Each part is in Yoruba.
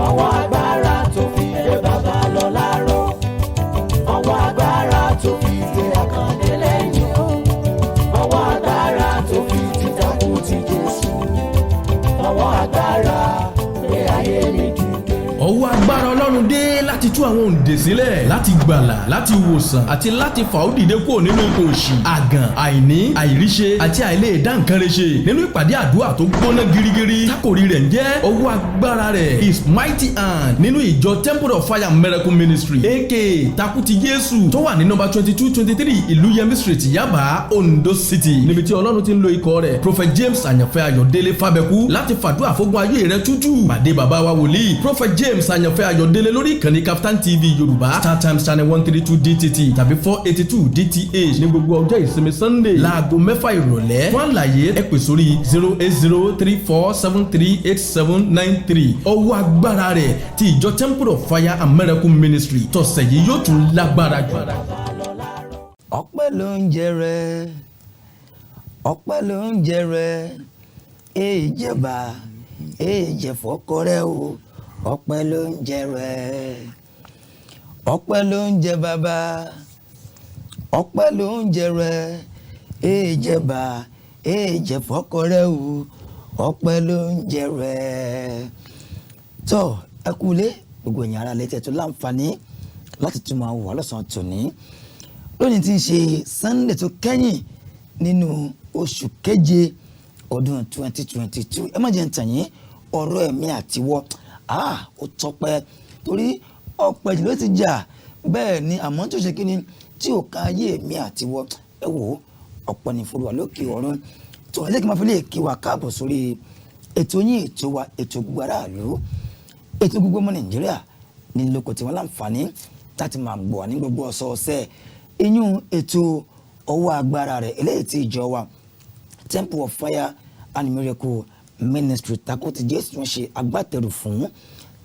ọwọ́ agbára tó fi gbé bàbá lọ láró, ọwọ́ agbára tó fi gbé Akande lẹ́yìn o, ọwọ́ agbára tó fi tìtakù ti Jésù, ọwọ́ agbára gbé ayé mi dìde. Ọwọ́ agbára Ọlọ́run dé láti tú àwọn òǹdè sílẹ̀, láti gbàlà, láti wòsàn àti láti fà ó dìde kúrò nínú ipò òṣì, àgàn, àìní, àìríṣe àti àìlè dá nǹkan rẹ̀ ṣe nínú ìpàdé àdúrà tó gbóná girigiri tákòrí rẹ̀ ń jẹ́ ọwọ́ agbára rẹ̀ His Mighty Hand nínú ìjọ Temple of Fire Miracle Ministry aka Takuti Jésù tó wà ní nọ́mbà 2223 ìlú Yemi Street Yaba Ondo City, níbi tí Ọlọ́run ti ń lo ikọ̀ rẹ̀ Prophet James Àyànfẹ́ Ayọ̀délé Fábẹ́kú láti fàdúrà fógun ayé rẹ̀ tútù. Pàdé bàbá wa wòlíì Prophet James Àyànfẹ́ Ayọ̀délé lórí ìkànnì KAFTAN TV Yoruba Startimes channel 132 DTT tàbí 482 DTH ní gbogbo ọjọ́ ìsinmi Sunday láago 6 ìrọ̀lẹ́. Fún àlàyé ẹ pè sórí 08034738793. Ọwọ́ agbára rẹ̀ ti ìjọ Temple of Fire and Miracle Ministry tọ̀sẹ̀ yìí yóò tún lágbára jù. Ọpẹ́ ló ń jẹrẹ, ọpẹ́ ló ń jẹrẹ, èjẹba èjẹfọkọrẹ o, ọpẹ́ ló ń jẹrẹ, ọpẹ́ ló ń jẹ bàbá, ọpẹ́ ló ń jẹrẹ, èjẹba èjẹfọkọrẹ o, ọpẹ́ ló ń jẹrẹ. Tó ẹ kúlé gbogbo èèyàn ara létí ẹ tó láǹfààní láti tún máa wà lọ́sàn-án tòní. Lónìí tí ń ṣe Sunday tó kẹ́yìn nínú oṣù keje ọdún 2022. Ẹ má jẹ́ ń tàn yín, ọ̀rọ̀ ẹ̀mí àtiwọ́ ó tọpẹ́ torí ọ̀pẹ̀ jù ló ti jà bẹ́ẹ̀ ni, àmọ́ tó ṣe kí ni tí ò ká ayé ẹ̀mí àtiwọ́. Ẹ wò ó, ọ̀pọ̀ ní Olúwa lókè ọ̀run. Tó ẹ jẹ́ kí n máa fi lè kí wa káàbọ̀ sórí ètò yín, ètò wa, ètò gbogbo aráàlú, ètò gbogbo ọmọ Nàìjíríà ní lóko tí wọ́n láǹfààní láti máa gbọ́ wa ní gbogbo ọ̀sọ̀ọ̀sẹ̀. Inú ètò ọwọ́ agbára rẹ̀ eléyìí tí ìjọ wa Temple of Fire and Miracle Ministry Takuti Jésù ń ṣe agbátẹrù fún,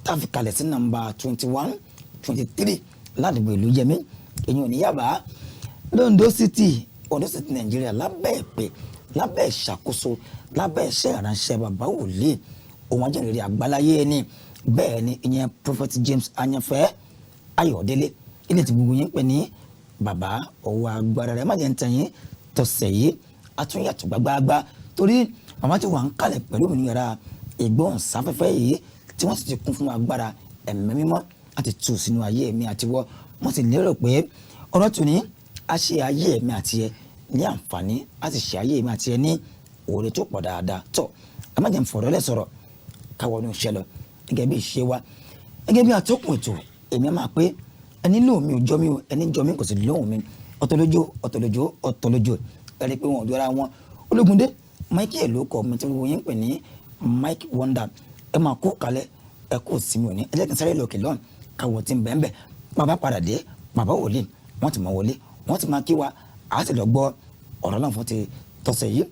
táfikalẹ̀ sí nọ́mbà 2123 ládùúgbò ìlú Yẹmí èyí ò ní Yaba Ondo City Nàìjíríà, lábẹ́ ìpè, lábẹ́ ìṣàkóso, lábẹ́ iṣẹ́ ìránṣẹ́ bàbá wòlíì ohun ajínrere àgbáláyé ẹni bẹ́ẹ̀ ni ìyẹn Prophet James Àyànfẹ́ Ayọ̀délé ilé tí gbogbo yín pè ní bàbá ọwọ́ agbára rẹ̀. Má jẹ́ ń tàn yín tọ̀sẹ̀ yìí àtúnyàtọ̀ gbàgbàgbà torí màmá ti wà ń kalẹ̀ pẹ̀lú òmìnira ìgbóhùnsáfẹ́fẹ́ yìí tí wọ́n sì ti kún fún agbára ẹ̀mí mímọ́ àti tù sínú ayé ẹ̀mí àtiwọ́. Wọ́n sì lérò pé ọ̀rọ̀ tòní á ṣe ayé ẹ̀mí àti ẹ ní àǹfààní, á sì ṣe ayé ẹ̀mí àti ẹ ní òòrè tó pọ̀ dáadáa. Tọ́ ẹ má jẹ́ ń fọ̀rọ̀ lẹ́ sọ̀rọ̀ káwọ́ ní ìṣẹ́ lọ gẹ́gẹ́ bí ìṣe wa, gẹ́gẹ́ bí atọ́kùn ètò. Èmi máa pé ẹni lóhùn mi ò jọ mi o, ẹni jọ mi kò sì lóhùn mi. ọ̀tọ̀lójó ẹ rí i pé wọn ò jọra wọn. Ologunde Micheal ló kọ mi tí wọ́n yín pè ní Mike Wonder. Ẹ máa kó kalẹ̀, ẹ kó sinmi òní, ẹ jẹ́ kí n sáré lókè lọ́n káwọ́ tí ń bẹ́ẹ̀ bẹ́ẹ̀. Bàbá padà dé, bàbá wòlíì wọ́n ti máa wọlé, wọ́n ti máa kí wa, àá sì lọ gbọ́ ọ̀rọ̀ náà fún ti tọ̀sẹ̀ yìí.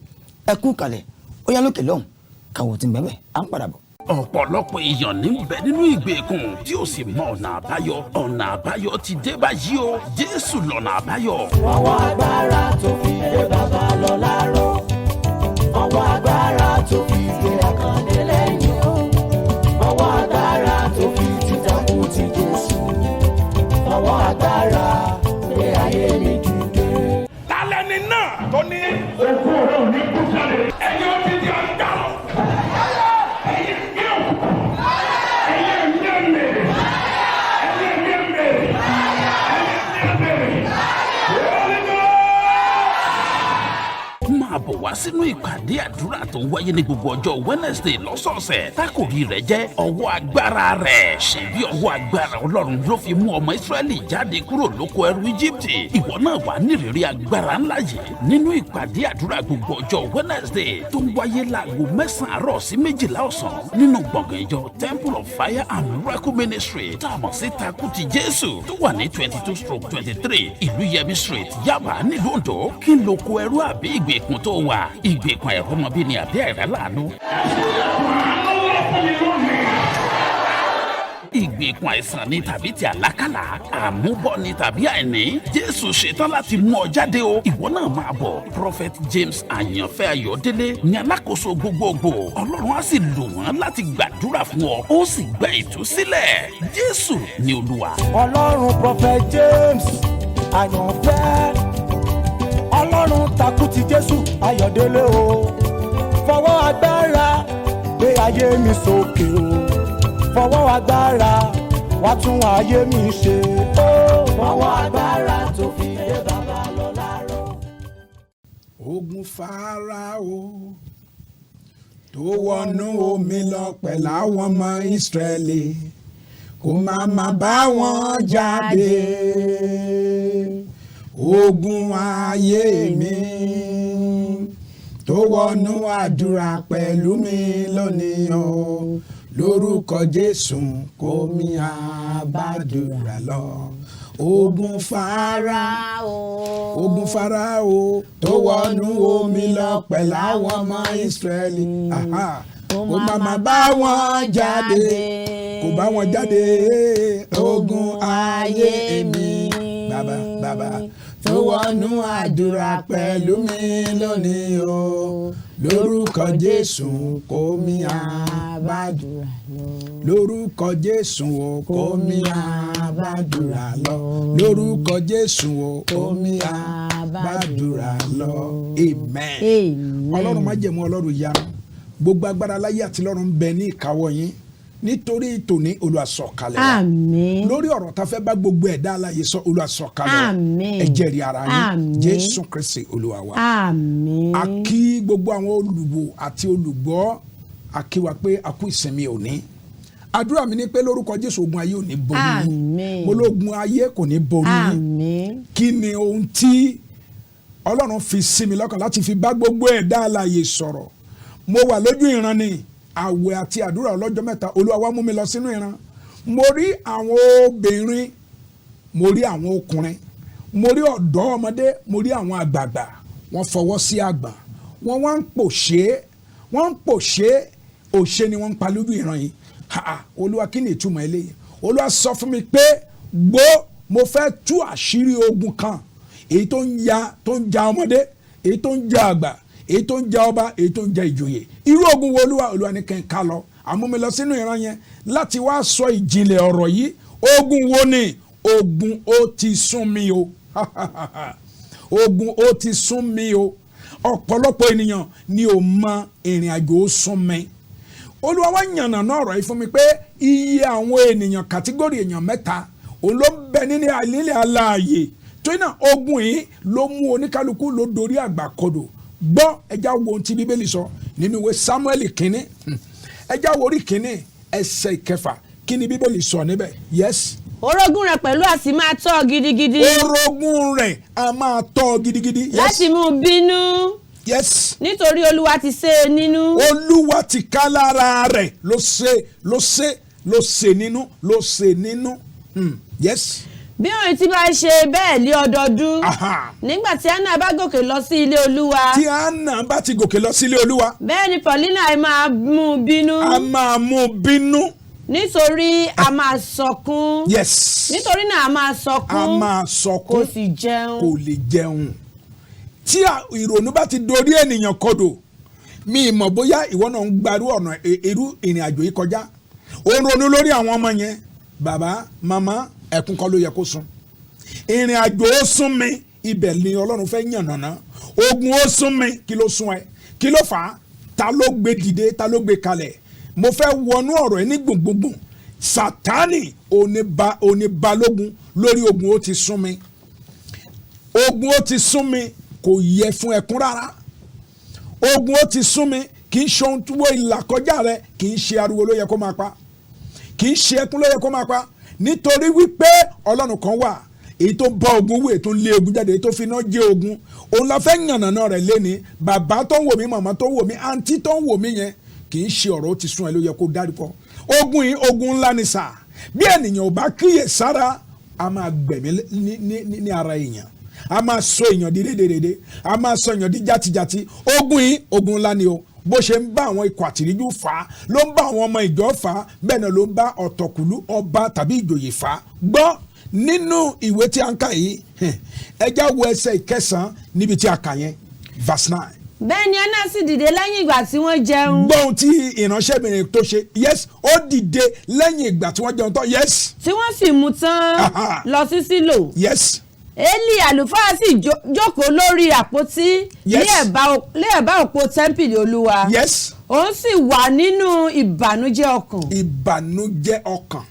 Ẹ kú kalẹ̀, ó yá lókè lọ́n káwọ́ tí ń bẹ́ẹ̀ bẹ́ẹ̀, à ń padà bọ̀. Ọ̀pọ̀lọpọ̀ èèyàn ní bẹ nínú ìgbèkùn tí ó sì mọ ọ̀nà àbáyọ. Ọ̀nà àbáyọ ti dé báyìí o, Jésù lọ̀nà àbáyọ. Ọwọ́ agbára tó fi gbé bàbá lọ láró, ọwọ́ agbára tó fi gbé Akande lẹ́yìn o, ọwọ́ agbára tó fi tìtakù ti Jésù, ọwọ́ agbára gbé ayé mi dìde. Tálẹ́ni náà tó ní òkú rẹ̀ ò ní kú sálẹ̀, ẹ̀yin ó ti di ọ̀gá o. Máa bọ̀ wá sínú ìpàdé àdúrà tó ń wáyé ní gbogbo ọjọ́ Wednesday lọ́sọ̀ọ̀sẹ̀. Tákòrí rẹ̀ jẹ́ ọwọ́ agbára rẹ̀. Ṣebí ọwọ́ agbára Ọlọ́run ló fi mú ọmọ Ísírẹ́lì jáde kúrò lóko ẹrú Íjíbítì. Ìwọ náà wà nírìírí agbára ńlá yìí nínú ìpàdé àdúrà gbogbo ọjọ́ Wednesday tó ń wáyé láago 9 àárọ̀ sí 12 ọ̀sán nínú gbọ̀ngàn ìjọ Temple of Fire and Miracle Ministry tá a mọ̀ sí Takuti Jésù tó wà ní 22/23 ìlú Yemi Street Yaba nílùú Ondo. Kí n lóko ẹrú àbí ìgbèkùn tó wà, ìgbèkùn ẹ̀rọ ọmọbí ni àbí àìrá láàánú. ìgbèkùn àìsàn ni tàbí ti àlákàlà, àmúbọ̀ ni tàbí àìní, Jésù ṣetán láti mú ọ jáde o. Ìwọ náà máa bọ̀. Prophet James Àyànfẹ́ Ayọ̀délé ni alákòóso gbogbogbò. Ọlọ́run á sì lò wọ́n láti gbàdúrà fún ọ, ó sì gba ìtúsílẹ̀. Jésù ni Olúwa. Ọlọ́run Prophet James Àyànfẹ́, Ọlọ́run takú ti Jésù Ayọ̀délé o. Fọwọ́ agbára gbé ayé mi sókè o. Fọwọ́ agbára wá tún ayé mi ṣe o. Fọwọ́ agbára tó fi dé bàbá lọ láàárọ̀. Ogun Fáráò tó wọnú omi lọ pẹ̀lú àwọn ọmọ Ísírẹ́lì kò má bá wọn jáde. Ogun ayé mi tó wọnú àdúrà pẹ̀lú mi lónìí o, lórúkọ Jésù kó mi àbádùrà lọ. Ogun Fáráò tó wọnú omi lọ pẹ̀lú àwọn ọmọ Ísírẹ́lì kò má bá wọn jáde, kò bá wọn jáde. Ogun ayé mi bàbá tó wọnú àdúrà pẹ̀lú mi lónìí o, lórúkọ Jésù kó mi àbádùrà lọ. Lórúkọ Jésù o kó mi àbádùrà lọ. Lórúkọ Jésù o kó mi àbádùrà lọ. Amen. Ọlọ́run má jẹ̀mú Ọlọ́run ya gbogbo agbára láyé àti lọ́run ń bẹ ní ìkáwọ́ yín nítorí tòní Olúwa sọ̀kalẹ̀ wá. Àmín. Lórí ọ̀rọ̀ tá fẹ́ bá gbogbo ẹ̀dá alààyè sọ Olúwa sọ̀kalẹ̀ wá. Àmín. Ẹ jẹ́rìí ara yín. Jésù Kristi Olúwa wa. Àmín. A kí gbogbo àwọn olùwò àti olùgbọ́, a kí wa pé a kú ìsinmi òní. Àdúrà mi ni pé lórúkọ Jésù ogun ayé ò ní borí. Àmín. Mo lógun ayé kò ní borí. Àmín. Kí ni ohun tí Ọlọ́run fi sí mi lọ́kàn láti fi bá gbogbo ẹ̀dá alààyè sọ̀rọ̀? Mo wà lójú ìran ni àwẹ̀ àti àdúrà ọlọ́jọ́ mẹ́ta, Olúwa wá mú mi lọ sínú ìran. Mo rí àwọn obìnrin, mo rí àwọn ọkùnrin, mo rí ọ̀dọ́ ọmọdé, mo rí àwọn àgbààgbà. Wọ́n fọwọ́ sí àgbà, wọ́n wá ń pòṣé, òṣè ni wọ́n ń pa lójú ìran yìí. Olúwa kí ni ìtumọ̀ eléyìí? Olúwa sọ fún mi pé mo fẹ́ tú àṣírí ogun kan, èyí tó ń ja ọmọdé, èyí tó ń ja àgbà, èyí tó ń ja ọba, èyí tó ń ja ìjòyè. Irú ogun wo Olúwa ní kẹ́ ń ká lọ. Àmú mi lọ sínú ìran yẹn láti wá sọ ìjìnlẹ̀ ọ̀rọ̀ yìí. Ogun wo ni? Ogun ó ti sún mi o. Ogun ó ti sún mi o. Ọ̀pọ̀lọpọ̀ ènìyàn ni ò mọ ìrìn àjò ó sún mi. Olúwa wá yànnàná ọ̀rọ̀ yìí fún mi pé iye àwọn ènìyàn kàtígórì èèyàn mẹ́ta òun ló ń bẹ nínú àlílẹ̀ alààyè. Torí náà ogun yìí ló mú oníkálukú ló dorí àgbàkodò. Gbọ́ ẹja wo ohun tí Bíbélì sọ nínú ìwé Sámúẹ́lì kínní, ẹja wo orí kínní ẹsẹ̀ ìkẹfà. Kí ni Bíbélì sọ níbẹ̀? Yes. Orogún rẹ̀ pẹ̀lú a sì máa tọ́ ọ gidigidi. Orogún rẹ̀ a máa tọ́ ọ gidigidi. Yes. Láti mú bínú. Yes. Nítorí Olúwa ti ṣe é nínú. Olúwa ti ká lára rẹ̀ ló ṣe nínú. Yes. Bí òun ti bá ṣe bẹ́ẹ̀ lé ọdọọdún. Nígbà tí Anna bá gòkè lọ sí ilé Olúwa. Tí Anna bá ti gòkè lọ sí ilé Olúwa. Bẹ́ẹ̀ ni Paulina máa mú bínú. A máa mú bínú. Nítorí a máa sọkún. Yes. Nítorí náà a máa sọkún. A máa sọkún. Kò sì jẹun. Kò lè jẹun. Tí ìrònú bá ti dorí ènìyàn kodò, mi mọ̀ bóyá ìwọ náà ń gbarú ọ̀nà irú ìrìn àjò yìí kọjá. Ó ń ronú lórí àwọn ọmọ yẹn. Bàbá, màmá, ẹkún kọ́ ló yẹ kó sùn. Ìrìn àjò ó sún mi, ibẹ̀ ni Ọlọ́run fẹ́ yànnàná. Ogun ó sún mi, kí ló sún ẹ? Kí ló fà á? Ta ló gbé dìde? Ta ló gbé kalẹ̀? Mo fẹ́ wọnú ọ̀rọ̀ ẹ ní gbùngbùngbùn. Sátánì oníbalógun lórí ogun ó ti sún mi. Ogun ó ti sún mi, kò yẹ fún ẹkún rárá. Ogun ó ti sún mi, kì í ṣe ohun tí wọ́n ìlà kọjá rẹ, kì í ṣe ariwo ló yẹ kó máa pa, kì í ṣe ẹkún ló yẹ kó máa pa. Nítorí wípé Ọlọ́run kan wà, èyí tó bá ogun wò, èyí tó lé ogun jáde, èyí tó fi iná jẹ ogun. Òun la fẹ́ yànnàná rẹ̀ léni. Bàbá tó ń wò mí, màmá tó ń wò mí, àǹtí tó ń wò mí yẹn, kì í ṣe ọ̀rọ̀ ó ti sún ẹ ló yẹ kó dárúkọ. Ogun yìí ogun ńlá ni sà. Bí ènìyàn ò bá kíyè sára, a máa gbẹ̀mí ní ara èèyàn. A máa sọ èèyàn di rédèrèdè, a máa sọ èèyàn di játijàti. Ogun yìí ogun ńlá ni o. bó ṣe ń bá àwọn ikọ̀ àtìríjú fà á ló ń bá àwọn ọmọ ìjọ fà á bẹ́ẹ̀ náà ló ń bá ọ̀tọ̀kùlú ọba tàbí ìjòyè fà á gbọ́ nínú ìwé tí a ń kà yìí ẹja wo ẹsẹ̀ ìkẹsàn-án níbi tí a kà yẹn verse 9. bẹ́ẹ̀ ni Hánà sì dìde lẹ́yìn ìgbà tí wọ́n jẹun. gbọ́n tí ìránṣẹ́bìnrin tó ṣe yes ó dìde lẹ́yìn ìgbà tí wọ́n jẹun tán yes. tí wọ́n sì mú tán lọ sí Sílò. yes. Élì àlùfáà sì jókòó lórí àpótí ní ẹ̀bá òpó tẹ́ḿpìlì Olúwa. yes. òun sì wà nínú ìbànújẹ́ ọkàn. ìbànújẹ́ ọkàn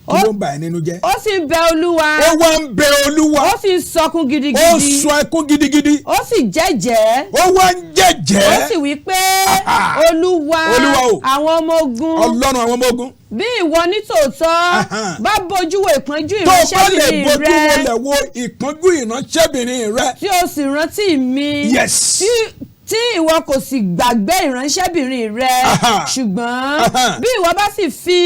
kí ló ń bà ẹ́ nínú jẹ́. ó sì bẹ Olúwa. ó wá ń bẹ Olúwa. ó sì sọkún gidigidi. ó sọ ẹkún gidigidi. ó sì jẹ́jẹ́. ó wá ń jẹ́jẹ́. ó sì wí pé Olúwa àwọn ọmọ ogun. Ọlọ́run àwọn ọmọ ogun. bí ìwọ ní tòótọ́ bá bójú wo ìpọ́njú ìránṣẹ́bìnrin rẹ. tó bá lè bójú wo ìpọ́njú ìránṣẹ́bìnrin rẹ. tí o sì rántí mi. yes. tí ìwọ kò sì gbàgbé ìránṣẹ́bìnrin rẹ. ṣùgbọ́n bí ìwọ bá sì fi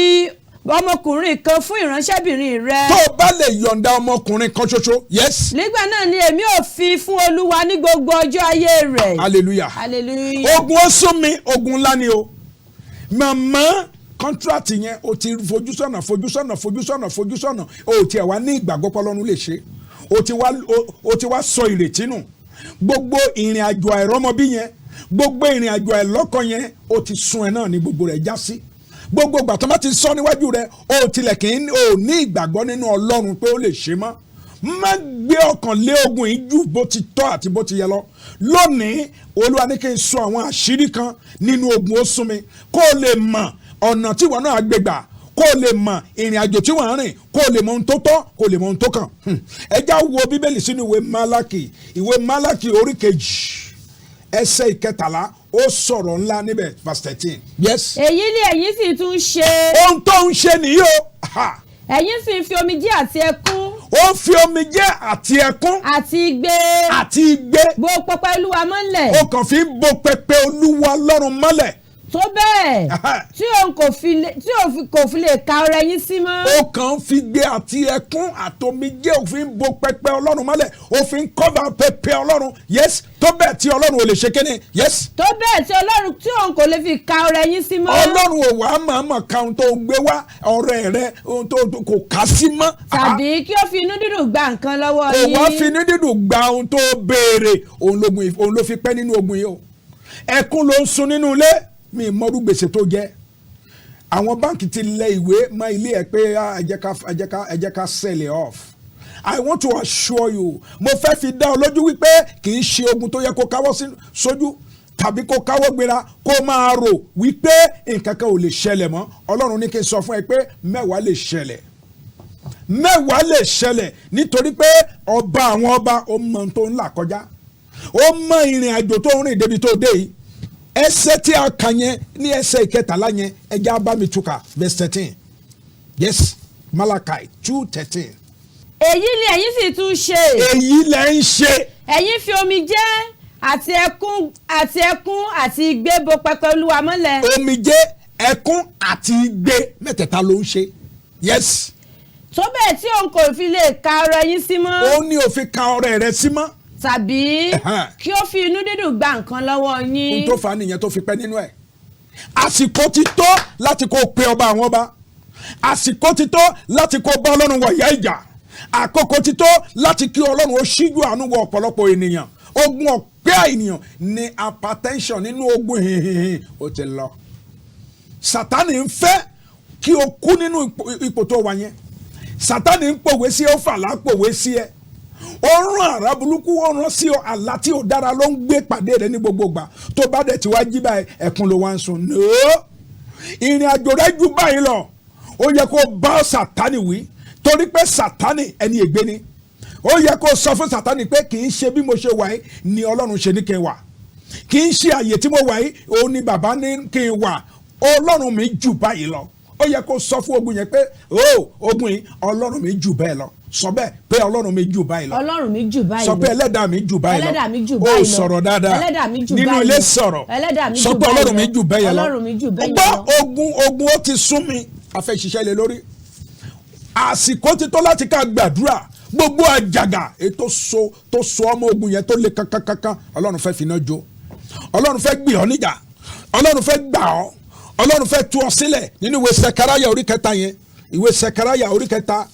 ọmọkùnrin kan fún ìránṣẹ́bìnrin rẹ. tó o bá lè yọ̀ǹda ọmọkùnrin kan ṣoṣo yes. nígbà náà ni èmi ò fi fún Olúwa ní gbogbo ọjọ́ ayé rẹ̀. hallelujah. hallelujah. ogun ó sún mi ogun ńlá ni o màmá kọ́ńtrátì yẹn o ti fojúsọ́nà o tiẹ̀ wá ní ìgbàgbọ́ pé Ọlọ́run lè ṣe o ti wá sọ ìrètí nù gbogbo ìrìn àjò àìrọ́mọbí yẹn gbogbo ìrìn àjò àìlọ́kọ yẹn o ti sun ẹ náà ní gbogbo rẹ̀ já sí gbogbo ìgbà tó bá ti sọ níwájú rẹ o tilẹ̀ kì í ní ìgbàgbọ́ nínú Ọlọ́run pé ó lè ṣe mọ́ má gbé ọkàn lé ogun yìí jù bó ti tọ́ àti bó ti yẹ lọ lónìí Olúwa ní kí n sọ àwọn àṣírí kan nínú ogun ó sún mi kó o lè mọ̀ ọ̀nà tí wọn náà gbégbà kó o lè mọ̀ ìrìn àjò tí wọ́n rìn kó o lè mọ̀ ohun tó tọ́ kó o lè mọ̀ ohun tó kàn ẹ já wo Bíbélì sínú ìwé Málákì orí kejì ẹsẹ̀ ìkẹtàlá ó sọ̀rọ̀ ńlá níbẹ̀ verse 13. yes. èyí ni ẹ̀yin sì tún ṣe. ohun tó ń ṣe nìyí o. ẹ̀yin sì ń fi omijé àti ẹkún. ó fi omijé àti ẹkún. àti igbe. bo pẹpẹ Olúwa mọ́lẹ̀. ó kàn fi ń bo pẹpẹ Olúwa lọ́run mọ́lẹ̀. tó bẹ́ẹ̀ tí òun kò fi lè ka ọrẹ yín sí mọ́. ó kàn fi gbé àti ẹkún àtomijé òfin bo pẹpẹ Ọlọ́run mọ́lẹ̀ òfin kọ́ba pẹpẹ Ọlọ́run yes tó bẹ́ẹ̀ tí Ọlọ́run ò lè ṣe kéne yes. tó bẹ́ẹ̀ tí Ọlọ́run tí òun kò lè fi ka ọrẹ yín sí mọ́. Ọlọ́run ò wá màmá ka ohun tó gbé wá ọrẹ rẹ ohun tó kò ká sí mọ́. tàbí kí ó fi inú dídùn gba nǹkan lọ́wọ́ yín. kò wá fi inú dídùn gba ohun tó béèrè òun ló fi pẹ́ nínú ogun yìí o ẹkún ló ń sun nínú ilé mi mọ́rú gbèsè tó jẹ́ àwọn báńkì ti lẹ ìwé mọ́ ilé ẹ̀ pé ẹ jẹ́ ká sell it off. I want to assure you mo fẹ́ fi dá ọ lójú wípé kì í ṣe ogun tó yẹ kó káwọ́ sójú tàbí kó káwọ́ gbéra kó máa rò wípé nǹkan kan ò lè ṣẹlẹ̀ mọ́ Ọlọ́run ní kí n sọ fún ẹ pé mẹ́wàá lè ṣẹlẹ̀ nítorí pé ọba àwọn ọba ó mọ ohun tó ń là kọjá ó mọ ìrìn àjò tó ń rìn débi tó dé yìí ẹsẹ̀ tí a kà yẹn ní ẹsẹ̀ ìkẹtàlá yẹn ẹjẹ abami tuka verse 13 yes Malachi 2:13. èyí ni ẹ̀yin sì tún ṣe. èyí lẹ ń ṣe. ẹ̀yin fi omijé àti ẹkún àti igbe bo pẹpẹ Olúwa mọ́lẹ̀. omijé ẹkún àti igbe mẹ́tẹ̀ẹ̀ta ló ń ṣe yes. tó bẹ́ẹ̀ tí òun kò fi lè ka ọrẹ yín sí mọ́. ó ní òfin ka ọrẹ rẹ sí mọ́. tàbí kí ó fi inú dídùn gba nǹkan lọ́wọ́ yín. ohun tó fà á nìyẹn tó fi pẹ́ nínú ẹ̀. àsìkò ti tó láti kó pe ọba àwọn ọba àsìkò ti tó láti kó bá Ọlọ́run wọ̀ ìyá ìjà àkókò ti tó láti kí Ọlọ́run ó ṣíjú àánú wọ ọ̀pọ̀lọpọ̀ ènìyàn ogun ọ̀pẹ́ ènìyàn ní hypertension nínú ogun hìhìhì ó ti lọ. Sátánì ń fẹ́ kí o kú nínú ipò tó wà yẹn Sátánì ń pòwe sí ẹ ó fàlà pòwe sí ẹ ó rán àrá burúkú ó rán sí ọ àlá tí ó dára ló ń gbé pàdé rẹ ní gbogbo ìgbà tó bá dẹ̀ tí wàá jí báyìí ẹkún ló wá ń sùn nóò ìrìn àjò rẹ ju báyìí lọ ó yẹ kó bá Sátánì wí torí pé Sátánì ẹni ègbé ni ó yẹ kó sọ fún Sátánì pé kì í ṣe bí mo ṣe wà yìí ni Ọlọ́run ṣe ní kí n wà kì í ṣe àyè tí mo wà yìí òun ni bàbá ní kí n wà Ọlọ́run mi jù báyìí lọ ó yẹ kó sọ fún ogun yẹn pé ogun yìí Ọlọ́run mi jù bẹ́ẹ̀ lọ sọ bẹ́ẹ̀ pé Ọlọ́run mi jù báyìí lọ Ọlọ́run mi jù báyìí lọ sọ pé ẹlẹ́dàá mi jù báyìí lọ ẹlẹ́dàá mi jù báyìí lọ ó sọ̀rọ̀ dáadáa ẹlẹ́dàá mi jù báyìí lọ nínú ilé sọ̀rọ̀ ẹlẹ́dàá mi jù sọ pé báyìí Ọlọ́run mi jù báyìí lọ Ọlọ́run mi jù báyìí lọ gbọ́ ogun ó ti sún mi a fẹ́ ṣiṣẹ́ lé lórí àsìkò ti tó láti ká gbàdúrà gbogbo àjàgà ètò tó so ọmọ ogun yẹn tó le kankankankan Ọlọ́run fẹ́ finá jó Ọlọ́run fẹ́ gbé ọ níjà ọlọ́run fẹ́ gbà ọ́, ọlọ́run fẹ́ tú ọ sílẹ̀ nínú ìwé Sekaraya orí kẹta yẹn, ìwé Sekaraya orí kẹta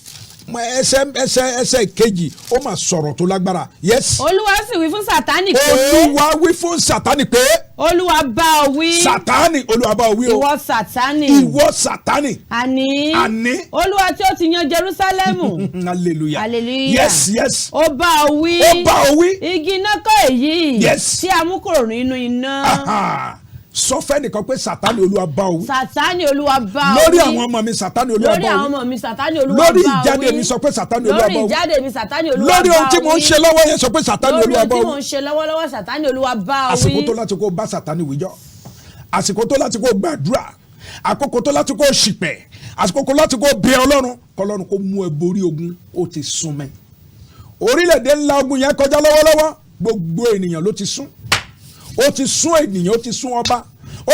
ẹsẹ̀ kejì ó mà sọ̀rọ̀ tó lágbára. Yes. olúwa sì wí fún Sátánì pé. olúwa wí fún Sátánì pé. olúwa bá ọ wí. Sátánì olúwa bá ọ wí o. ìwọ Sátánì. ìwọ Sátánì. àní. àní. olúwa tí ó ti yan Jerúsálẹ́mù. hallelujah. hallelujah. yes. ó bá ọ wí. ó bá ọ wí. igi iná kọ́ èyí. Yes. tí a mú kúrò nínú iná. sọ fẹ́ nìkan pé Sátánì olúwa bá ọ wí. Sátánì olúwa bá ọ wí. lórí àwọn ọmọ mi Sátánì olúwa bá ọ wí. lórí àwọn ọmọ mi Sátánì olúwa bá ọ wí. lórí ìjáde mi sọ pé Sátánì olúwa bá ọ wí. lórí ìjáde mi Sátánì olúwa bá ọ wí. lórí ohun tí mo ń ṣe lọ́wọ́ yẹn sọ pé Sátánì olúwa bá ọ lórí ohun tí wí. mo ń ṣe lọ́wọ́lọ́wọ́ Sátánì olúwa bá ọ wí. àsìkò tó láti kó bá Sátánì wíjọ́, àsìkò tó láti kó gbàdúrà, àkókò tó láti kó ṣìpẹ̀, àsìkò tó láti kó bẹ Ọlọ́run kọ́lọ́run kó mú ẹ borí ogun. Ó ti sún mẹ́. Orílẹ̀-èdè ńlá ogun yẹn kọjá lọ́wọ́lọ́wọ́, gbogbo ènìyàn ló ti sún. Ó ti sún ènìyàn, ó ti sún ọba,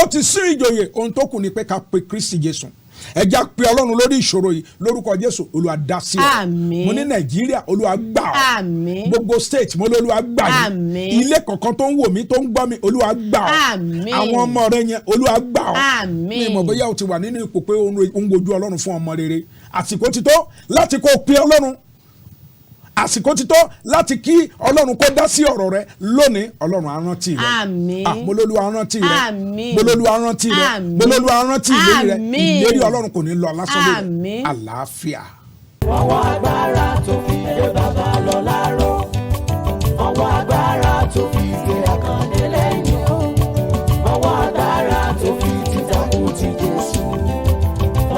ó ti sún ìjòyè. Ohun tó kù ni pé ká pe Kristi Jésù. Ẹja pe Ọlọ́run lórí ìṣòro yìí lórúkọ Jésù. Olúwa dá sí ọ. Àmín. Mo ní Nàìjíríà Olúwa gbà ọ́. Àmín. Gbogbo state mo ní Olúwa gbà yín. Àmín. Ilé kọ̀ọ̀kan tó ń wò mí tó ń gbọ́ mi Olúwa gbà ọ́. Àmín. Àwọn ọmọ rẹ yẹn Olúwa gbà ọ́. Àmín. Mi mọ̀ bóyá o ti wà nínú ipò pé o ń wojú Ọlọ́run fún ọmọ rere. Àsìkò ti tó láti kó o pe Ọlọ́run. Àsìkò ti tó láti kí Ọlọ́run kó dá sí ọ̀rọ̀ rẹ lónìí. Ọlọ́run á rántí rẹ. Àmín. Mo lólúwa á rántí rẹ. Àmín. Mo lólúwa á rántí rẹ. Àmín. Mo lólúwa á rántí ìlérí rẹ. Àmín. Ìlérí Ọlọ́run kò ní lọ lásán lórí. Àmín. Àlàáfíà. ọwọ́ agbára tó fi gbé bàbá lọ láró, ọwọ́ agbára tó fi gbé Akànnì lẹ́yìn o, ọwọ́ agbára tó fi tìtàkùn ti Jésù,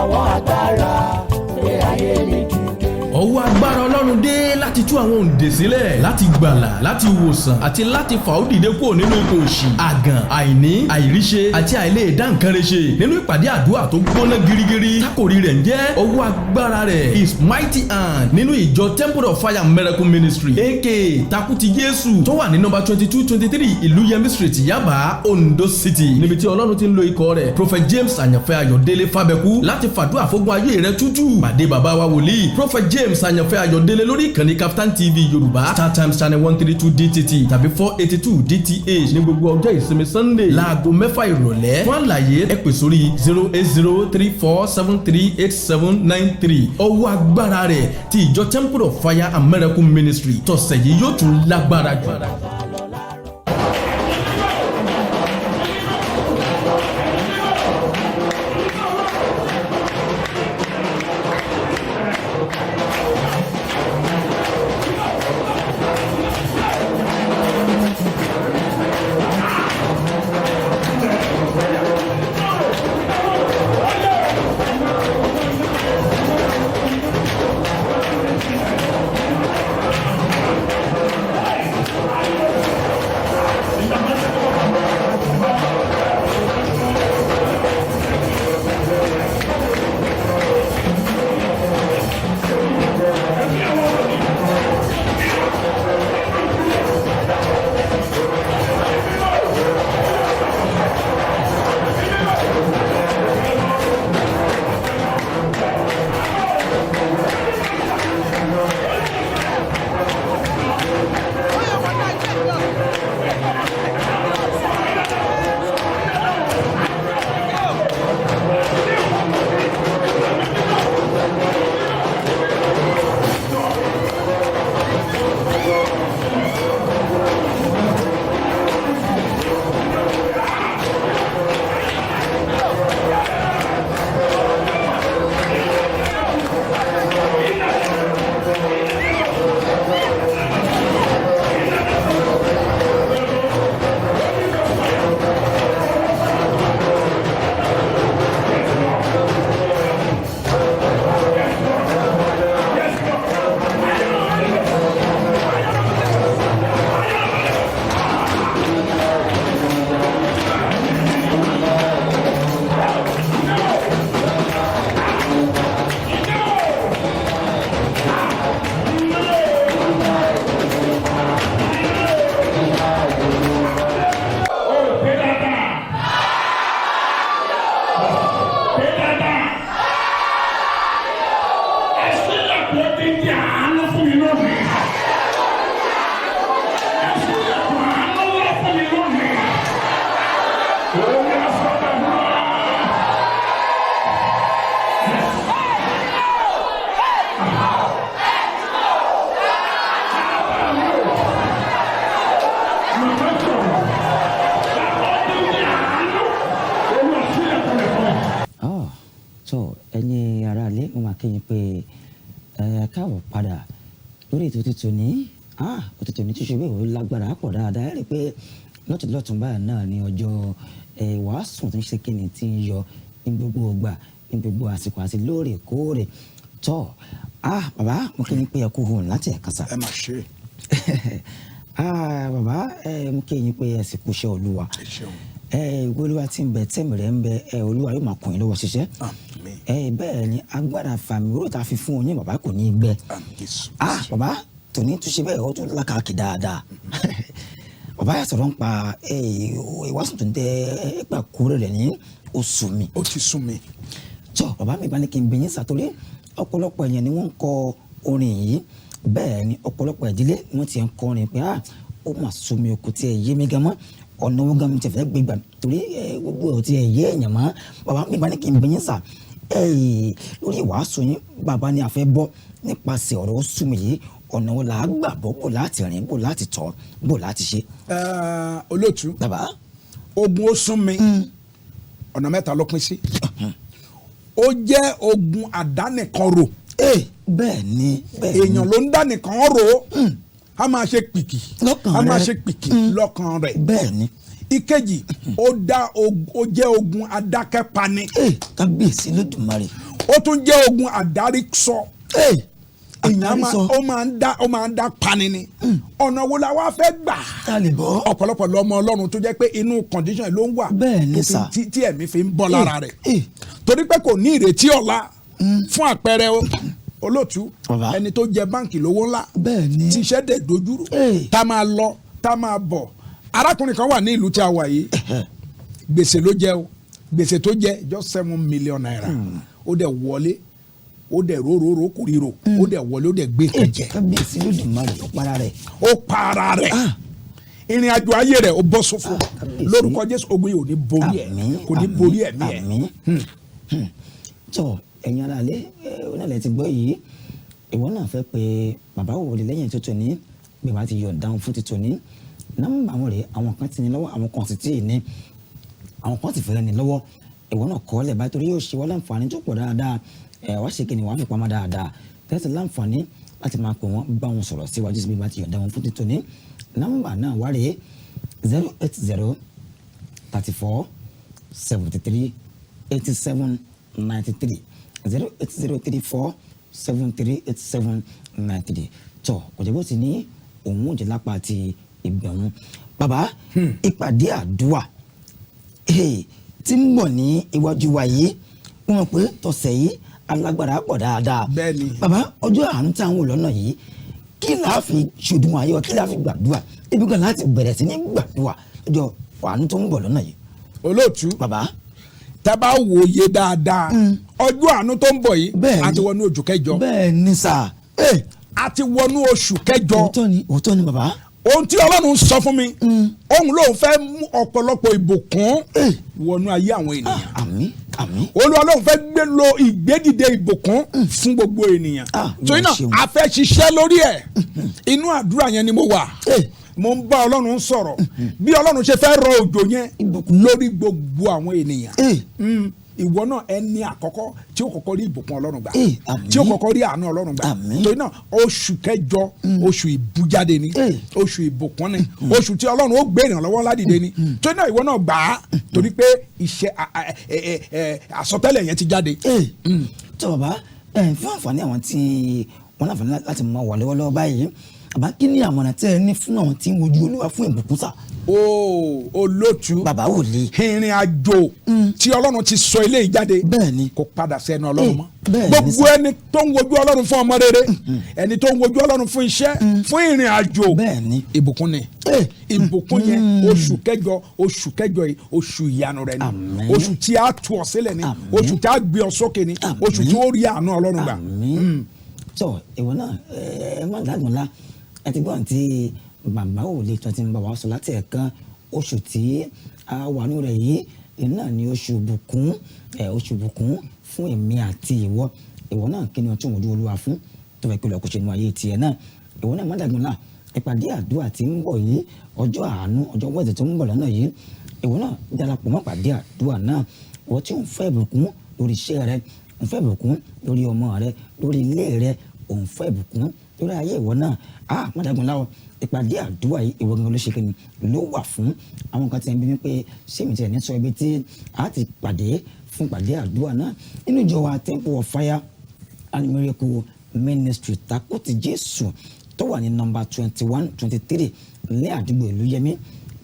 ọwọ́ agbára gbé ayé mi dìde. ọwọ́ agbára ọlọ́run dé láti tú àwọn òǹdè sílẹ̀, láti gbàlà, láti wòsàn àti láti fà ó dìde kúrò nínú ipò òṣì, àgàn, àìní, àìríṣe àti àìlè dá nǹkan rẹ̀ ṣe nínú ìpàdé àdúrà tó gbóná girigiri tákòrí rẹ̀ ń jẹ́ ọwọ́ agbára rẹ̀ His mighty hand nínú ìjọ Temple of Fire Miracle Ministry aka Takuti Jésù tó wà ní nọ́mbà 2223 ìlú Yemi Street Yaba Ondo City, níbi tí ọlọ́run ti ń lo ikọ̀ rẹ̀ Prophet James Àyànfẹ́ Ayọ̀délé Fábẹ́kú láti fàdúrà fógun ayé rẹ̀ tútù. Pàdé bàbá wa wòlíì Prophet James Àyànfẹ́ Ayọ̀délé lórí ìkànnì KAFTAN TV Yorùbá Startimes channel 132 DTT tàbí 482 DTH ní gbogbo ọjọ́ ìsinmi Sunday láago 6 ìrọ̀lẹ́. Fún àlàyé ẹ pè sórí 08034738793. ọwọ́ agbára rẹ̀ ti ìjọ Temple of Fire and Miracle Ministry tọ̀sẹ̀ yìí yóò tún lágbára jù. ẹ̀yin aráalé mo máa kéyìn pé káàbọ̀ padà lórí ètò tuntun ní òtútù ní tíṣe bẹ́ẹ̀ ó lágbára pọ̀ dáadáa rí pé lọ́tùnlọ́tùn báyìí náà ní ọjọ́ ìwàásù tó ń ṣe kíni tí ń yọ ní gbogbo ọgbà ní gbogbo àsìkò àti lóòrèkóòrè tọ́ bàbá mo kéyìn pé ẹ kú hùn láti ẹ̀ka sá. ẹ máa ṣe bàbá mo kéyìn pé ẹ sì kú iṣẹ́ olúwa olúwa tí ń bẹ tẹ́mi rẹ̀ ń bẹ olúwa yóò máa kún yín lọ́wọ́ ṣiṣẹ́ bẹ́ẹ̀ ni agbára fàmì oró tá a fi fún oyin bàbá kò ní í gbẹ bàbá tòní túnṣe bẹ́ẹ̀ ó tún lákàkì dáadáa bàbá yà sọ̀rọ̀ ń pa ìwàásù tó ń tẹ ẹgbà kúrò rẹ̀ ní oṣù mi. ó ti sún mi. tọ́ bàbá mi bá ní kí n bẹ̀yìn sàtórí ọ̀pọ̀lọpọ̀ èèyàn ni wọ́n ń kọ orin yìí bẹ́ẹ̀ ni ọ̀pọ̀lọpọ̀ ìdílé wọ́n ti ń kọrin pé ó mà sún mi kò tiẹ̀ yé mi gan mọ́ ọ̀nà owó gan mi ti fẹ́ gbé gbà torí gbogbo ẹ̀ ti yé èèyàn mọ́ bàbá mi bá ní kí n bẹ̀yìn sà lórí ìwàásù yín bàbá ni a fẹ́ bọ́ nípasẹ̀ ọ̀rọ̀ ó sún mi yìí ọ̀nà wo la gbà bọ́ bò láti rìn bò láti tọ́ bò láti ṣe. olóòtú bàbá ogun ó sún mi ọ̀nà mẹ́ta ló pín sí ó jẹ́ ogun àdánìkanrò bẹ́ẹ̀ ni èèyàn ló ń dánìkan rò a máa ṣe pìkì a máa ṣe pìkì lọ́kàn rẹ̀ bẹ́ẹ̀ ni ìkejì ó jẹ́ ogun adákẹ́pani kábíyèsí lódùmarè ó tún jẹ́ ogun àdárísọ èèyàn ó máa ń dá pani ni ọ̀nà wo la wá fẹ́ gbà ọ̀pọ̀lọpọ̀ lọ́mọ ọlọ́run tó jẹ́ pé inú condition ló ń wà tí ẹ̀mí fi ń bọ́ lára rẹ̀ torí pé kò ní ìrètí ọ̀la fún àpẹẹrẹ olóòtú ẹni tó jẹ báǹkì lówó ńlá tí iṣẹ́ dẹ̀ dojúrú tá máa lọ tá máa bọ̀ arákùnrin kan wà ní ìlú tí a wà yìí gbèsè ló jẹ o gbèsè tó jẹ just 7 million naira ó dẹ̀ wọlé ó dẹ̀ róróró kúrírò ó dẹ̀ wọlé ó dẹ̀ gbé kẹjẹ kábíyèsí lódùmarè ó para rẹ̀ ìrìn àjò ayé rẹ̀ ó bọ́ sófo lórúkọ Jésù ogun yìí ò ní borí ẹ̀ kò ní borí ẹ̀mí ẹ̀. jọ ẹ̀yin ara lé onílẹ̀ ti gbọ́ yìí ìwọ náà fẹ́ pé bàbá òwòlé lẹ́yìn tó tòní bàbá ti yọ̀ dáhùn fún ti tòní nọ́mbà àwọn rẹ̀ àwọn kan ti ní lọ́wọ́ àwọn kan sì tí ì ní àwọn kan sì fẹ́rẹ̀ ní lọ́wọ́ ìwọ náà kọ́ lẹ̀ báyìí torí yóò ṣe wọ́n láǹfààní tó pọ̀ dáadáa wá ṣe kíni wàá fi pamọ́ dáadáa tẹ́sí láǹfààní láti máa pè wọ́n bá wọn sọ̀rọ̀ síwájú síbi bá ti yọ̀ dáhùn fún ti tòní nọ́mbà náà wá rèé 080 34 73 87 93 08034 73 87 93 tọ òjòbó ti ní òun ò jẹ lápá ti ìgbẹ̀rún bàbá ìpàdé àdúrà tí ń bọ̀ ní iwájú wa yìí wọ́n pé tọ̀sẹ̀ yìí alágbára pọ̀ dáadáa bàbá ọjọ́ àánú tí àwọn olọ́nà yìí kí láà fi ṣòdiwọ̀n ayọ̀ kí láà fi gbàdúrà ibi kan láti bẹ̀rẹ̀ sí ní gbàdúrà ọjọ́ àánú tó ń bọ̀ lọ́nà yìí. olóòtú bàbá tá bá wòye dáadáa ọjọ́ àánú tó ń bọ̀ yìí àti wọnú oṣù kẹjọ. bẹ́ẹ̀ ni sà. àti wọnú oṣù kẹjọ. òótọ́ ni bàbá. ohun tí Ọlọ́run sọ fún mi òun ló fẹ́ mú ọ̀pọ̀lọpọ̀ ìbùkún wọnú ayé àwọn ènìyàn. àmín àmín. Olúwa ló fẹ́ gbé lo ìgbédìde ìbùkún fún gbogbo ènìyàn. torí náà a fẹ́ ṣiṣẹ́ lórí ẹ̀ inú àdúrà yẹn ni mo wà. mo ń bá Ọlọ́run sọ̀rọ̀ bí Ọlọ́run ṣe fẹ́ rọ òjò yẹn lórí gbogbo àwọn ènìyàn. ìwọ náà ẹni àkọ́kọ́ tí ó kọ́kọ́ rí ìbùkún Ọlọ́run gbà tí ó kọ́kọ́ rí àánú Ọlọ́run gbà torí náà oṣù kẹjọ oṣù ìbújáde ni oṣù ìbùkún ni oṣù tí Ọlọ́run ó gbé ìrànlọ́wọ́ ládìde ni torí náà ìwọ náà gbà á torí pé iṣẹ́ àsọtẹ́lẹ̀ yẹn ti jáde. tó bàbá fún àǹfààní àwọn tí wọ́n láǹfààní láti mọ wà lọ́wọ́lọ́wọ́ báyìí àbá kí ni àmọ̀ràn tẹ́ ẹ ní fún àwọn tí ń wojú Olúwa fún ìbùkún sà. olótú bàbá wò lè. ìrìn àjò tí Ọlọ́run ti sọ eléyìí jáde bẹ́ẹ̀ni kò padà sẹ́nu Ọlọ́run mọ́ gbogbo ẹni tó ń wojú Ọlọ́run fún ọmọ rere ẹni tó ń wojú Ọlọ́run fún iṣẹ́ fún ìrìn àjò ìbùkún ni ìbùkún yẹn oṣù kẹjọ yìí oṣù ìyanu rẹ ni oṣù tí a tú ọ sílẹ̀ ni oṣù tí a gbé ọ sókè ni oṣù tí ó rí àánú Ọlọ́run gbà. tọ ìwọ náà ẹ má dàgbọn la ẹ ti gbọ́n tí bàbá ò lè tọ́ ti ń bá wa sọ láti ẹ̀kan oṣù tí a wà ní rẹ̀ yìí náà ni oṣù bùkún fún èmi àti ìwọ náà kí ni ọtún ojú Olúwa fún tó fẹ́ pé lọ́kùn ṣe nu ayé tiẹ̀ náà ìwọ náà má dàgbọ́n náà ìpàdé àdúrà tí ń bọ̀ yìí ọjọ́ àánú ọjọ́ wẹ́ẹ̀dẹ̀ tó ń bọ̀ lọ́nà yìí ìwọ náà darapọ̀ mọ́ pàdé àdúrà náà ìwọ tí ò ń fẹ́ ìbùkún lórí iṣẹ́ rẹ òun fẹ́ ìbùkún lórí ọmọ rẹ lórí ilé rẹ òun fẹ́ ìbùkún lórí ayé ìwọ náà mọ̀dàgùn láwọ̀ ìpàdé àdúrà yìí ìwọ gangan ló ṣe kíni ló wà fún àwọn kan tí ń bí mi pé sèmi tí ẹ̀ ní sọ ibi tí a ti pàdé fún ìpàdé àdúrà náà nínú ìjọ wa Temple of Fire and Miracle Ministry Takoti Jésù tó wà ní nọ́mbà 21-23 ní àdúgbò Ìlúyẹmí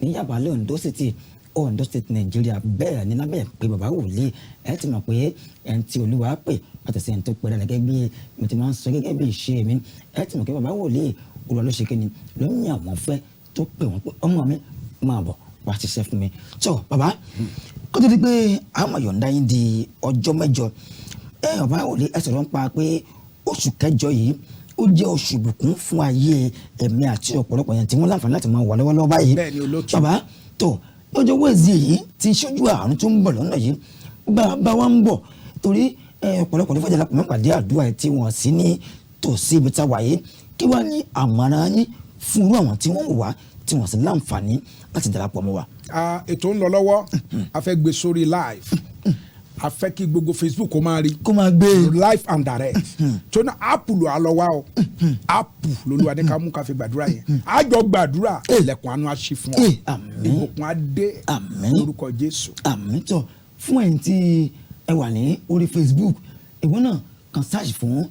ní Yaba Ondo City Ondo State Nigeria bẹ́ẹ̀ ní lábẹ́ pé bàbá wòlíì ẹ ti mọ̀ pé ẹni tí Olúwa pè àtẹ̀sẹ̀ ẹni tó pẹ̀lẹ́ gẹ́gẹ́ bí mo ti máa ń sọ gẹ́gẹ́ bí ìṣe mi ẹ ti mọ̀ pé bàbá wòlíì Olúwa ló ṣe kíni ló ń yàn wọ́n fẹ́ tó pè wọ́n pé ọmọ mi máa bọ̀ wá ṣiṣẹ́ fún mi tó bàbá kó tó di pé àwọn yọ̀ǹda yín di ọjọ́ mẹ́jọ bàbá wòlíì ẹ sọ̀rọ̀ ń pa pé oṣù kẹjọ yìí ó jẹ́ oṣù ìbùkún fún ayé ẹ̀mí àti ọ̀pọ̀lọpọ̀ yẹn tí wọ́n láǹfààní láti máa wà lọ́wọ́lọ́wọ́ báyìí bàbá tó lọ́jọ́ wẹ́ẹ̀sì yìí ti ṣojú àrùn tó ń bọ̀ lọ́nà yìí bá wa ń bọ̀ torí ọ̀pọ̀lọpọ̀ ló fẹ́ jẹ́ lápò mẹ́pàdé àdúrà tí wọ́n sì ní tòsí ibi tá a wà yìí kí wàá ní àmọ̀ràn yín fún irú àwọn tí wọ́n wà tí wọ́n sì láǹfààní láti darapọ̀ mọ́ wa. ètò ń lọ lọ́wọ́ a fẹ́ gbé sórí live a fẹ́ kí gbogbo Facebook kó máa rí kó máa gbé live and direct tó ní app ló a lọ wá o app lolúwa ní ká mú ká fi gbàdúrà yẹn a jọ gbàdúrà ilẹ̀kùn àánú á ṣí fún ọ ìbùkún á dé lórúkọ Jésù. àmín tó fún ẹ̀yin tí ẹ wà ní orí Facebook ìwọ náà kàn search fún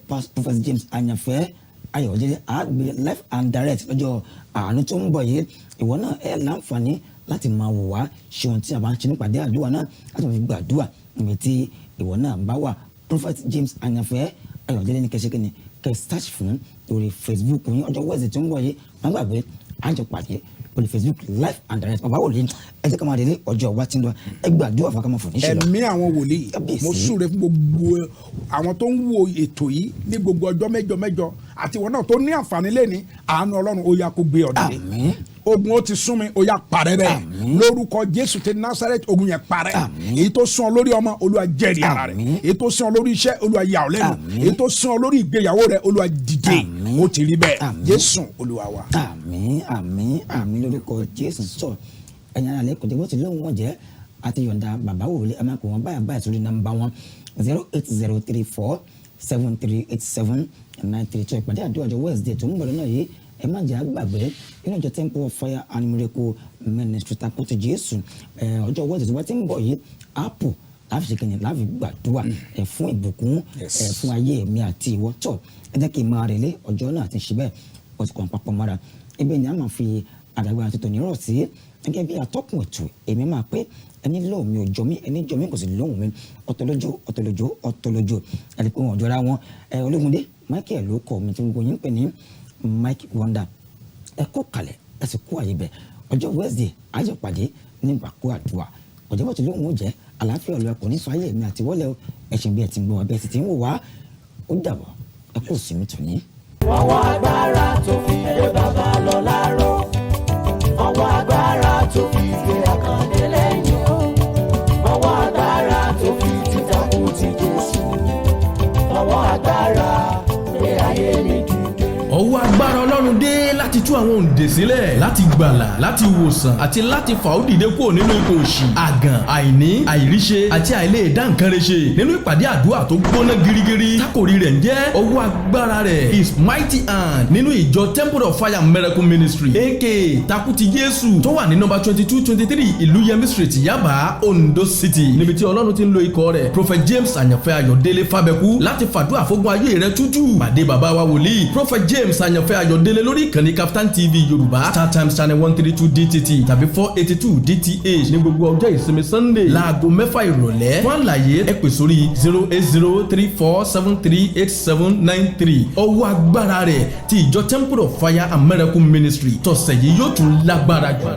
Prophet James Àyànfẹ́ Ayọ̀délé àgbè live and direct lọ́jọ́ àánú tó ń bọ̀ yìí ìwọ náà ẹ láǹfààní láti máa wò wá ṣe ohun tí a bá ń ṣe nípàdé àdúrà náà láti máa fi gbàdúrà níbi tí ìwọ náà bá wà Prophet James Àyànfẹ́ Ayọ̀délé ní kẹsíkẹ́ni kẹ search fún lórí Facebook yín ọjọ́ Wednesday tó ń bọ̀ yìí máa gbàgbé àjọ pàdé lórí Facebook live and direct bàbá wòlíì ẹ jẹ́ ká máa délé ọjọ́ wa tí ń lọ ẹ gbàdúrà fún akámọ̀ fún níṣẹ́ lọ. ẹ̀mí àwọn wòlíì mo súre fún gbogbo àwọn tó ń wo ètò yìí ní gbogbo ọjọ́ mẹ́jọ àti ìwọ náà tó ní àǹfààní lẹ́ni àánú Ọlọ́run ó yá kó gbé ọ̀dọ̀ àmín ogun ó ti sún mi ó yá parẹ́ bẹ́ẹ̀ lórúkọ Jésù ti Nazareth ogun yẹn parẹ́ èyí tó sún ọ lórí ọmọ Olúwa jẹ́rìí ara rẹ̀ èyí tó sún ọ lórí iṣẹ́ Olúwa yà ọ́ lẹ́nu èyí tó sún ọ lórí ìgbéyàwó rẹ̀ Olúwa dìde ó ti rí bẹ́ẹ̀ Jésù Olúwa wa. àmín lórúkọ Jésù sọ ẹ̀yin ara lẹ́kọ̀ọ́ jẹ́ bó ti lóun wọ́n jẹ́ àti yọ̀ǹda bàbá wòlé ẹ máa kó wọn báyà sórí nọ́mbà wọn 08034738793 ìpàdé àdúrà ọjọ́ Wednesday tó ń bọ̀ lọ́nà yìí ẹ má jẹ́ àgbàgbé nínú ìjọ Temple of Fire and Miracle Ministry Takoti Jésù ọjọ́ Wednesday tó bá ti ń bọ̀ yìí ápù láfi ṣe kẹ́yìn láfi gbàdúrà fún ìbùkún fún ayé mi àti ìwọ tọ̀ ẹ jẹ́ kí n máa rèlé ọjọ́ náà ti ṣe bẹ́ẹ̀ ó ti kàn papọ̀ mọ́ra ibẹ̀ ni a máa fi àdàgbà àti tòní rọ̀ sí gẹ́gẹ́ bí atọ́kùn ètò èmi máa pé ẹni lóhùn mi ò jọ mí ẹni jọ mí kò sì lóhùn mi ọ̀tọ̀lójó ẹni pé wọn ò jọra wọn Ológunde Micheal ló kọ mi tí gbogbo yín pè ní Mike Wonder ẹ kó kalẹ̀ ẹ sì kó àyè bẹ̀ ọjọ́ Wednesday àjọ pàdé ní ìgbàkú àdúrà ọjọ́ bọ́tù lóhùn ó jẹ́ àlàáfíà ọ̀lọ́ ẹ̀kọ́ ní sọ ayé mi àti wọ́lẹ̀ ẹ̀sìn bí ẹ ti ń gbọ́ ọbẹ̀ sì ti ń wò wá ó dàbọ̀ ẹ kó sí mi tò ní. ọwọ́ agbára tó fi gbé bàbá lọ láàárọ̀ ọwọ́ agbára tó fi gbé Àkàndé lẹ́yìn ọwọ́ agbára tó fi títàkù ti Jésù ọwọ́ agbára gbé ayé mi dìde. ọwọ́ agbára Ọlọ́run dé láti tú àwọn òǹdè sílẹ̀ láti gbàlà láti wòsàn àti láti fà ó dìde kúrò nínú ipò òṣì àgàn àìní àìríṣe àti àìlè dá nǹkan rẹ̀ ṣe nínú ìpàdé àdúrà tó gbóná girigiri tákòrí rẹ̀ ń jẹ́ ọwọ́ agbára rẹ̀ his mighty hand nínú ìjọ Temple of Fire and Miracle Ministry aka Takoti Jésù tó wà ní nọ́mbà 22-23 Ìlúyẹmí Street Yaba Ondo City níbi tí Ọlọ́run ti ń lo ikọ̀ rẹ̀ Prophet James Àyànfẹ́ Ayọ̀délé Fábẹ́kú láti fàdúrà fógun ayé rẹ̀ tútù pàdé bàbá wa wòlíì Prophet James Àyànfẹ́ Ayọ̀délé lórí ìkànnì KAFTAN TV Yorùbá Startimes channel 132 DTT tàbí 482 DTH ní gbogbo ọjọ́ ìsinmi Sunday láago 6 ìrọ̀lẹ́ fún àlàyé ẹ pè sórí 08034738793 ọwọ́ agbára rẹ̀ ti ìjọ Temple of Fire and Miracle Ministry tọ̀sẹ̀ yìí yóò tún lágbára jù.